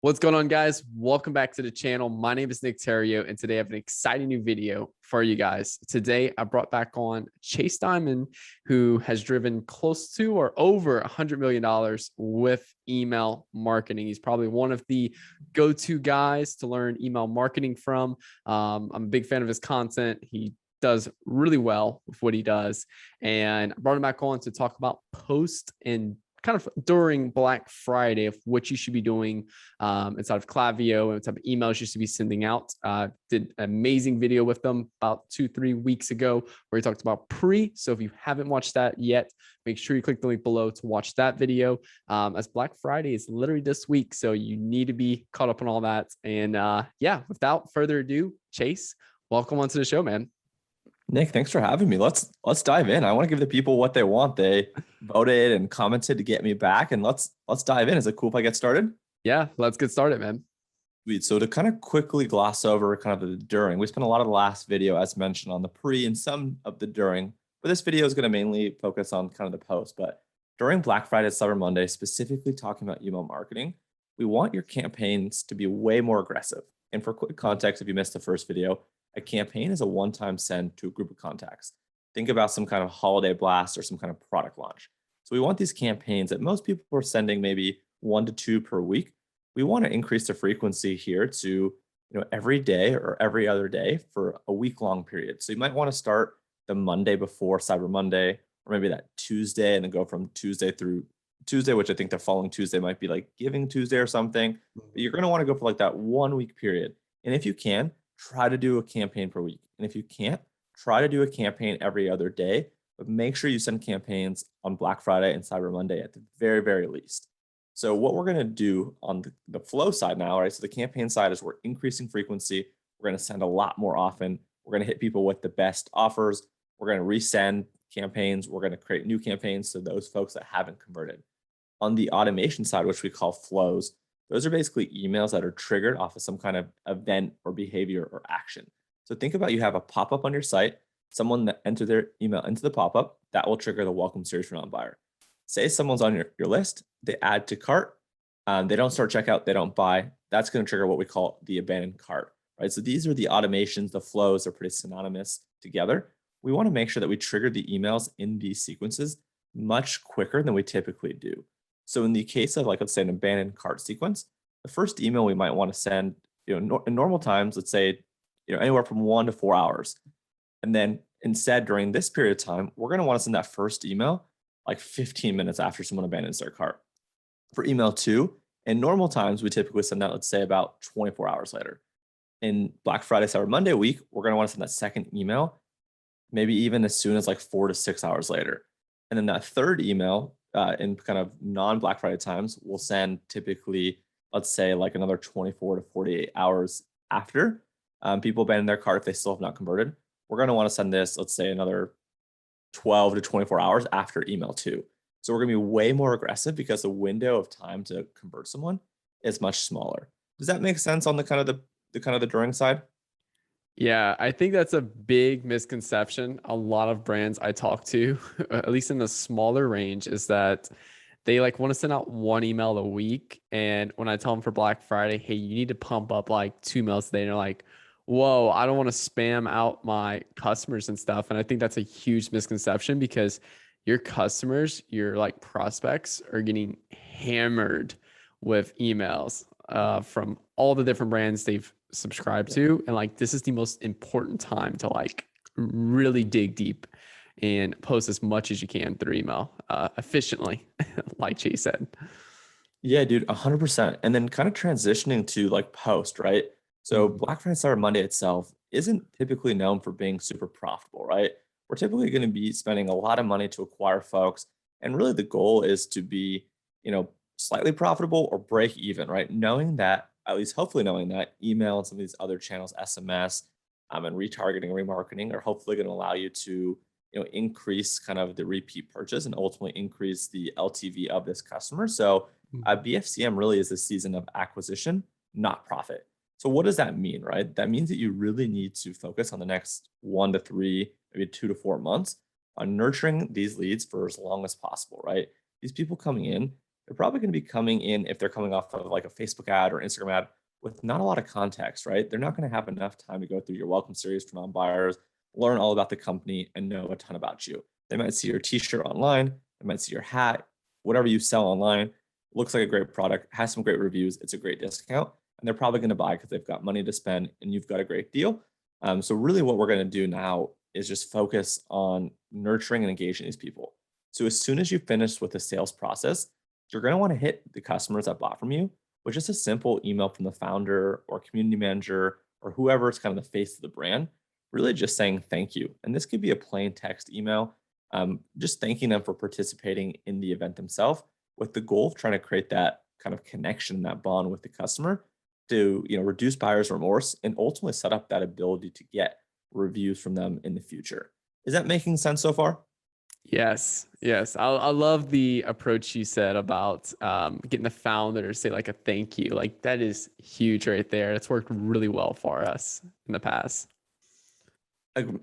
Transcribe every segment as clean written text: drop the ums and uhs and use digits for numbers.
What's going on, guys? Welcome back to the channel. My name is Nick Theriot, and today I have an exciting new video for you guys. Today, I brought back on Chase Dimond, who has driven close to or over $100 million with email marketing. He's probably one of the go-to guys to learn email marketing from. I'm a big fan of his content. He does really well with what he does. And I brought him back on to talk about post and kind of during Black Friday of what you should be doing inside of Klaviyo and what type of emails you should be sending out. Did an amazing video with them about 2-3 weeks ago where he talked about pre. So if you haven't watched that yet, make sure you click the link below to watch that video. As Black Friday is literally this week, so you need to be caught up on all that. And yeah, without further ado, Chase, welcome onto the show, man. Nick, thanks for having me. Let's dive in. I want to give the people what they want. They voted and commented to get me back, and let's dive in. Is it cool if I get started? Yeah, let's get started, man. Sweet. So to kind of quickly gloss over kind of the during, we spent a lot of the last video, as mentioned, on the pre and some of the during, but this video is going to mainly focus on kind of the post. But during Black Friday, Cyber Monday, specifically talking about email marketing, we want your campaigns to be way more aggressive. And for quick context, if you missed the first video, a campaign is a one-time send to a group of contacts. Think about some kind of holiday blast or some kind of product launch. So we want these campaigns that most people are sending maybe 1 to 2 per week. We want to increase the frequency here to every day or every other day for a week-long period. So you might want to start the Monday before Cyber Monday, or maybe that Tuesday, and then go from Tuesday through Tuesday, which I think the following Tuesday might be like Giving Tuesday or something. But you're going to want to go for like that 1 week period. And if you can, try to do a campaign per week. And if you can't, try to do a campaign every other day, but make sure you send campaigns on Black Friday and Cyber Monday at the very, very least. So what we're going to do on the flow side now, right? So the campaign side is we're increasing frequency. We're going to send a lot more often. We're going to hit people with the best offers. We're going to resend campaigns. We're going to create new campaigns to those folks that haven't converted. On the automation side, which we call flows, those are basically emails that are triggered off of some kind of event or behavior or action. So think about, you have a pop-up on your site, someone that entered their email into the pop-up, that will trigger the welcome series for non-buyer. Say someone's on your list, they add to cart, they don't start checkout, they don't buy, that's going to trigger what we call the abandoned cart, right? So these are the automations, the flows are pretty synonymous together. We want to make sure that we trigger the emails in these sequences much quicker than we typically do. So in the case of, like, let's say an abandoned cart sequence, the first email we might want to send, in normal times, let's say, anywhere from 1 to 4 hours. And then instead, during this period of time, we're going to want to send that first email like 15 minutes after someone abandons their cart. For email 2, in normal times, we typically send that, let's say, about 24 hours later. In Black Friday, Cyber Monday week, we're going to want to send that second email, maybe even as soon as like 4 to 6 hours later. And then that third email, in kind of non-Black Friday times, we'll send typically, let's say, like another 24 to 48 hours after people abandon their cart if they still have not converted. We're going to want to send this, let's say, another 12 to 24 hours after email 2. So we're going to be way more aggressive because the window of time to convert someone is much smaller. Does that make sense on the kind of the during side? Yeah, I think that's a big misconception. A lot of brands I talk to, at least in the smaller range, is that they like want to send out 1 email a week. And when I tell them for Black Friday, hey, you need to pump up like 2 emails a day, and they're like, whoa, I don't want to spam out my customers and stuff. And I think that's a huge misconception because your customers, your like prospects, are getting hammered with emails from all the different brands they've subscribed to. And like, this is the most important time to like really dig deep and post as much as you can through email efficiently, like Chase said. Yeah, dude, 100%. And then kind of transitioning to like post, right? So Black Friday, Cyber Monday itself isn't typically known for being super profitable, right? We're typically going to be spending a lot of money to acquire folks. And really the goal is to be, slightly profitable or break even, right? Knowing that, at least hopefully knowing that email and some of these other channels, SMS, and retargeting, remarketing, are hopefully going to allow you to, increase kind of the repeat purchase and ultimately increase the LTV of this customer. So BFCM really is a season of acquisition, not profit. So what does that mean, right? That means that you really need to focus on the next 1 to 3, maybe 2 to 4 months on nurturing these leads for as long as possible, right? These people coming in, they're probably going to be coming in, if they're coming off of like a Facebook ad or Instagram ad, with not a lot of context, right? They're not going to have enough time to go through your welcome series for non-buyers, learn all about the company, and know a ton about you. They might see your t-shirt online, they might see your hat, whatever you sell online, looks like a great product, has some great reviews, it's a great discount, and they're probably going to buy because they've got money to spend and you've got a great deal. So really what we're going to do now is just focus on nurturing and engaging these people. So as soon as you finish with the sales process, you're going to want to hit the customers that bought from you with just a simple email from the founder or community manager or whoever is kind of the face of the brand, really just saying thank you. And this could be a plain text email, just thanking them for participating in the event themselves, with the goal of trying to create that kind of connection, that bond with the customer to, reduce buyer's remorse and ultimately set up that ability to get reviews from them in the future. Is that making sense so far? Yes, yes. I love the approach you said about getting the founder to say like a thank you. Like that is huge right there. It's worked really well for us in the past.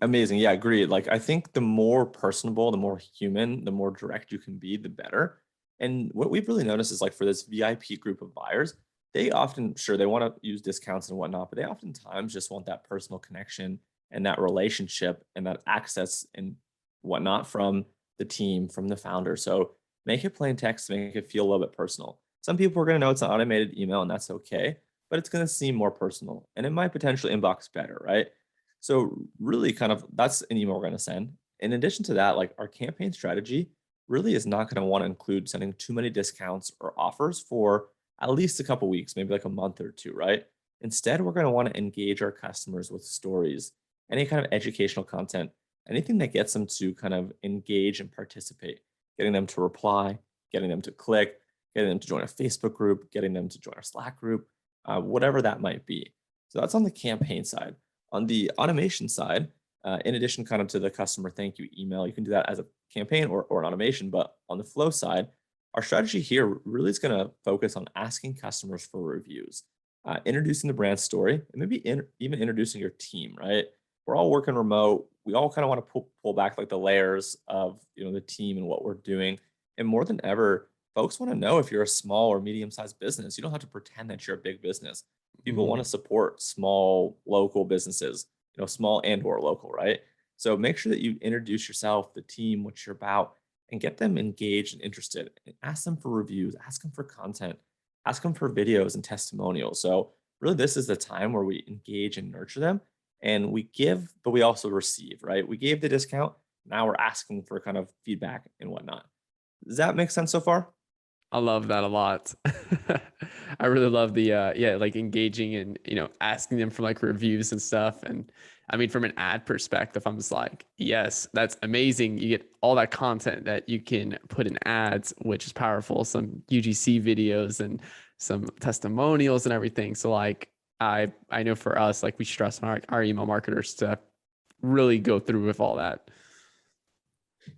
Amazing. Yeah, agreed. Like I think the more personable, the more human, the more direct you can be, the better. And what we've really noticed is like for this VIP group of buyers, they often, sure, they want to use discounts and whatnot, but they oftentimes just want that personal connection and that relationship and that access and whatnot from the team, from the founder. So make it plain text, make it feel a little bit personal. Some people are going to know it's an automated email and that's okay, but it's going to seem more personal and it might potentially inbox better, right? So really kind of that's an email we're going to send. In addition to that, like our campaign strategy really is not going to want to include sending too many discounts or offers for at least a couple weeks, maybe like a month or two, right? Instead, we're going to want to engage our customers with stories, any kind of educational content, anything that gets them to kind of engage and participate, getting them to reply, getting them to click, getting them to join a Facebook group, getting them to join our Slack group, whatever that might be. So that's on the campaign side. On the automation side, in addition kind of to the customer thank you email, you can do that as a campaign or an automation. But on the flow side, our strategy here really is going to focus on asking customers for reviews, introducing the brand story, and maybe even introducing your team, right? We're all working remote. We all kind of want to pull back like the layers of the team and what we're doing. And more than ever, folks want to know if you're a small or medium-sized business. You don't have to pretend that you're a big business. People want to support small local businesses, small and or local, right? So make sure that you introduce yourself, the team, what you're about, and get them engaged and interested. And ask them for reviews, ask them for content, ask them for videos and testimonials. So really, this is the time where we engage and nurture them, and we give, but we also receive, right? We gave the discount. Now we're asking for kind of feedback and whatnot. Does that make sense so far? I love that a lot. I really love the yeah, like engaging and asking them for like reviews and stuff. And I mean, from an ad perspective, I'm just like, yes, that's amazing. You get all that content that you can put in ads, which is powerful. Some UGC videos and some testimonials and everything. So like I know for us, like we stress on our email marketers to really go through with all that.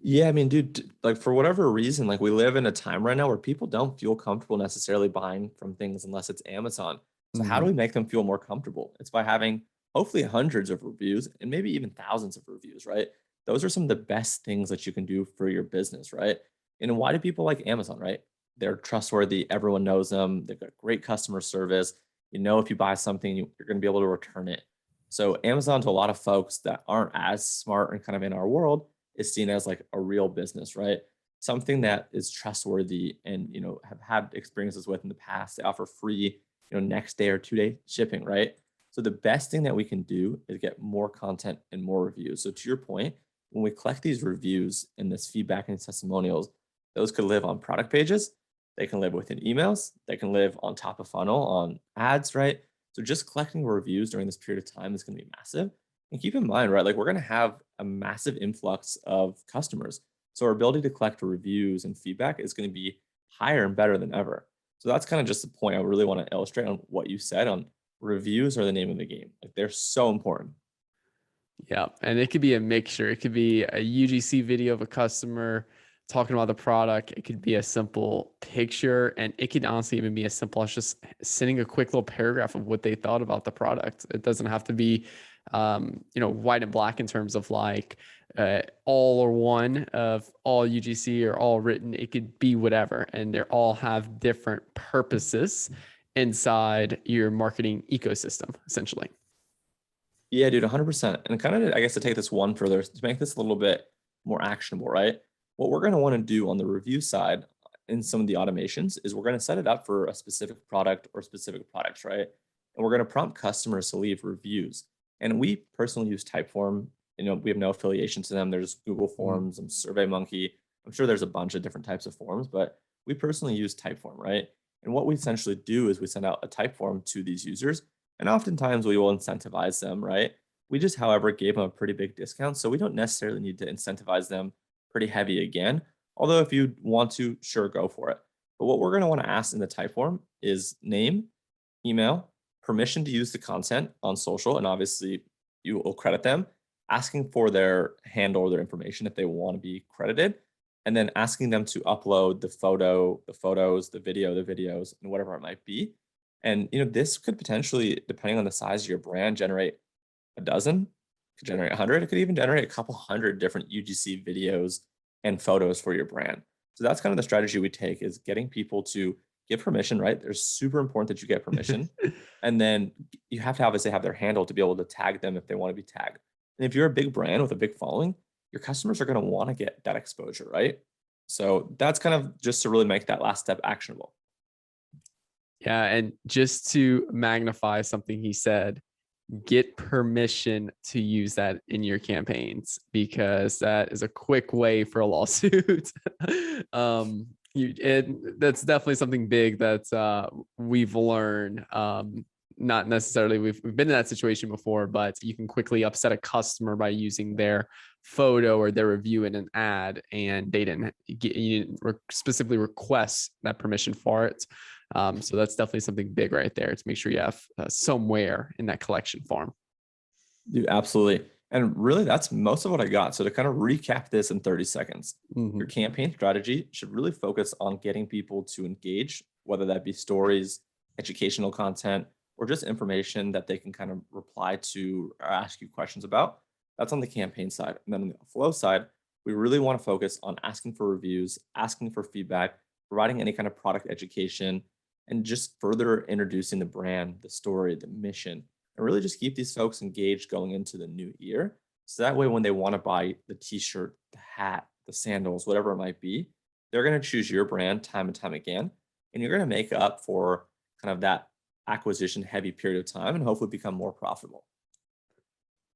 Yeah, I mean, dude, like for whatever reason, like we live in a time right now where people don't feel comfortable necessarily buying from things unless it's Amazon. So how do Mhm. we make them feel more comfortable? It's by having hopefully hundreds of reviews and maybe even thousands of reviews, right? Those are some of the best things that you can do for your business, right? And why do people like Amazon, right? They're trustworthy. Everyone knows them. They've got great customer service. If you buy something, you're going to be able to return it. So Amazon, to a lot of folks that aren't as smart and kind of in our world, is seen as like a real business, right? Something that is trustworthy and have had experiences with in the past. They offer free, next day or 2 day shipping, right? So the best thing that we can do is get more content and more reviews. So to your point, when we collect these reviews and this feedback and testimonials, those could live on product pages, they can live within emails, they can live on top of funnel on ads, right? So just collecting reviews during this period of time is going to be massive. And keep in mind, right, like we're going to have a massive influx of customers. So our ability to collect reviews and feedback is going to be higher and better than ever. So that's kind of just the point I really want to illustrate on what you said on reviews are the name of the game. Like they're so important. Yeah. And it could be a mixture. It could be a UGC video of a customer talking about the product. It could be a simple picture. And it could honestly even be as simple as just sending a quick little paragraph of what they thought about the product. It doesn't have to be, white and black in terms of like all or one of all UGC or all written. It could be whatever, and they all have different purposes inside your marketing ecosystem, essentially. Yeah, dude, 100%. And kind of, I guess, to take this one further, to make this a little bit more actionable, right? What we're going to want to do on the review side in some of the automations is we're going to set it up for a specific product or specific products, right? And we're going to prompt customers to leave reviews. And we personally use Typeform. We have no affiliation to them. There's Google Forms and SurveyMonkey. I'm sure there's a bunch of different types of forms, but we personally use Typeform, right? And what we essentially do is we send out a Typeform to these users, and oftentimes we will incentivize them, right? We just, however, gave them a pretty big discount, so we don't necessarily need to incentivize them pretty heavy again. Although if you want to, sure, go for it. But what we're going to want to ask in the Typeform is name, email, permission to use the content on social, and obviously you will credit them, asking for their handle or their information if they want to be credited, and then asking them to upload the photos, the videos, and whatever it might be. And this could potentially, depending on the size of your brand, generate a dozen, could generate 100, it could even generate a couple hundred different UGC videos and photos for your brand. So that's kind of the strategy we take, is getting people to give permission, right? They're super important that you get permission. And then you have to obviously have their handle to be able to tag them if they want to be tagged. And if you're a big brand with a big following, your customers are going to want to get that exposure, right? So that's kind of just to really make that last step actionable. Yeah. And just to magnify something he said, get permission to use that in your campaigns, because that is a quick way for a lawsuit. That's definitely something big that we've learned. Not necessarily we've been in that situation before, but you can quickly upset a customer by using their photo or their review in an ad, and they didn't specifically request that permission for it. So that's definitely something big right there, to make sure you have somewhere in that collection form. Dude, absolutely. And really, that's most of what I got. So to kind of recap this in 30 seconds, your campaign strategy should really focus on getting people to engage, whether that be stories, educational content, or just information that they can kind of reply to or ask you questions about. That's on the campaign side. And then on the flow side, we really want to focus on asking for reviews, asking for feedback, providing any kind of product education, and just further introducing the brand, the story, the mission, and really just keep these folks engaged going into the new year. So that way, when they want to buy the t-shirt, the hat, the sandals, whatever it might be, they're going to choose your brand time and time again. And you're going to make up for kind of that acquisition heavy period of time and hopefully become more profitable.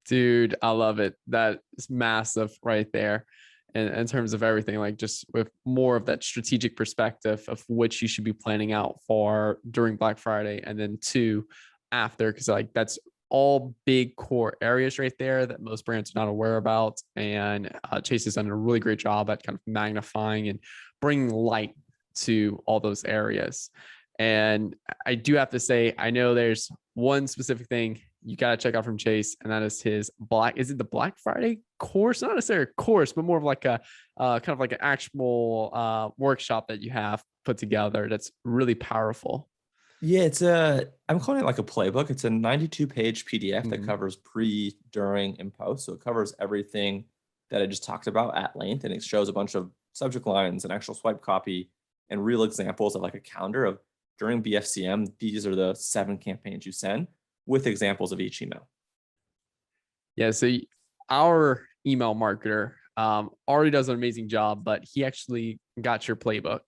Dude, I love it. That is massive right there. And in terms of everything, like just with more of that strategic perspective of which you should be planning out for during Black Friday, and then two after, because like that's all big core areas right there that most brands are not aware about. And Chase has done a really great job at kind of magnifying and bringing light to all those areas. And I do have to say, I know there's one specific thing you got to check out from Chase, and that is his is it the Black Friday course? Not necessarily a course, but more of like a kind of like an actual workshop that you have put together that's really powerful. Yeah, I'm calling it like a playbook. It's a 92-page PDF that covers pre, during, and post. So it covers everything that I just talked about at length, and it shows a bunch of subject lines and actual swipe copy and real examples of like a calendar of during BFCM, these are the 7 campaigns you send, with examples of each email. Yeah, so our email marketer already does an amazing job, but he actually got your playbook,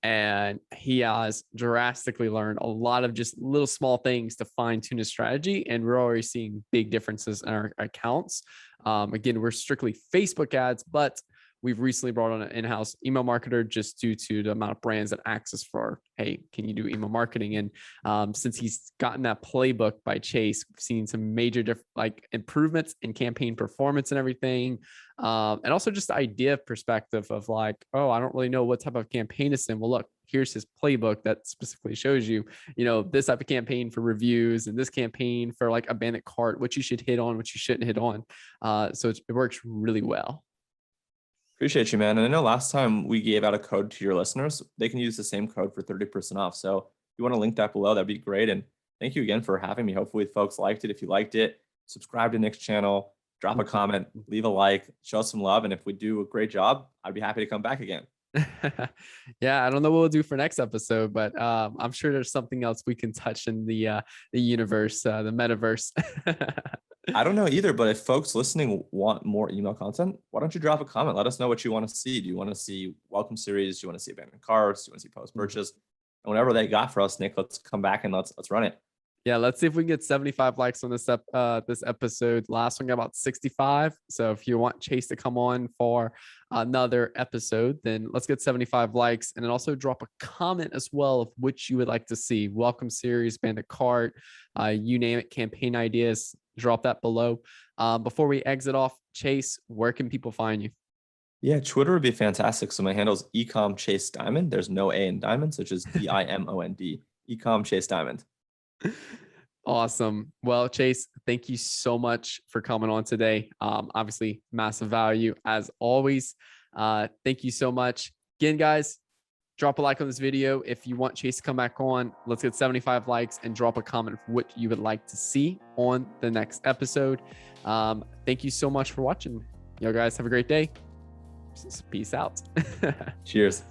and he has drastically learned a lot of just little small things to fine tune his strategy. And we're already seeing big differences in our accounts. Again, we're strictly Facebook ads, but we've recently brought on an in-house email marketer just due to the amount of brands that access for, hey, can you do email marketing? And since he's gotten that playbook by Chase, we've seen some major improvements in campaign performance and everything. And also just the idea of perspective of like, oh, I don't really know what type of campaign to send. Well, look, here's his playbook that specifically shows you, this type of campaign for reviews and this campaign for like abandoned cart, what you should hit on, what you shouldn't hit on. So it works really well. Appreciate you, man. And I know last time we gave out a code to your listeners. They can use the same code for 30% off. So if you want to link that below, that'd be great. And thank you again for having me. Hopefully folks liked it. If you liked it, subscribe to Nick's channel, drop a comment, leave a like, show us some love. And if we do a great job, I'd be happy to come back again. Yeah, I don't know what we'll do for next episode, but I'm sure there's something else we can touch in the universe, the metaverse. I don't know either, but if folks listening want more email content, why don't you drop a comment? Let us know what you want to see. Do you want to see welcome series? Do you want to see abandoned carts? Do you want to see post purchase? And whatever they got for us, Nick, let's come back and let's run it. Yeah, let's see if we can get 75 likes on this episode. Last one got about 65. So if you want Chase to come on for another episode, then let's get 75 likes, and then also drop a comment as well of which you would like to see. Welcome series, bandit cart, you name it, campaign ideas. Drop that below. Before we exit off, Chase, where can people find you? Yeah, Twitter would be fantastic. So my handle is ecom Chase Dimond. There's no A in Diamond, so it's just Dimond. Ecom Chase Dimond. Awesome. Well, Chase, thank you so much for coming on today. Obviously, massive value as always. Thank you so much. Again, guys, drop a like on this video. If you want Chase to come back on, let's get 75 likes and drop a comment of what you would like to see on the next episode. Thank you so much for watching. You guys have a great day. Peace out. Cheers.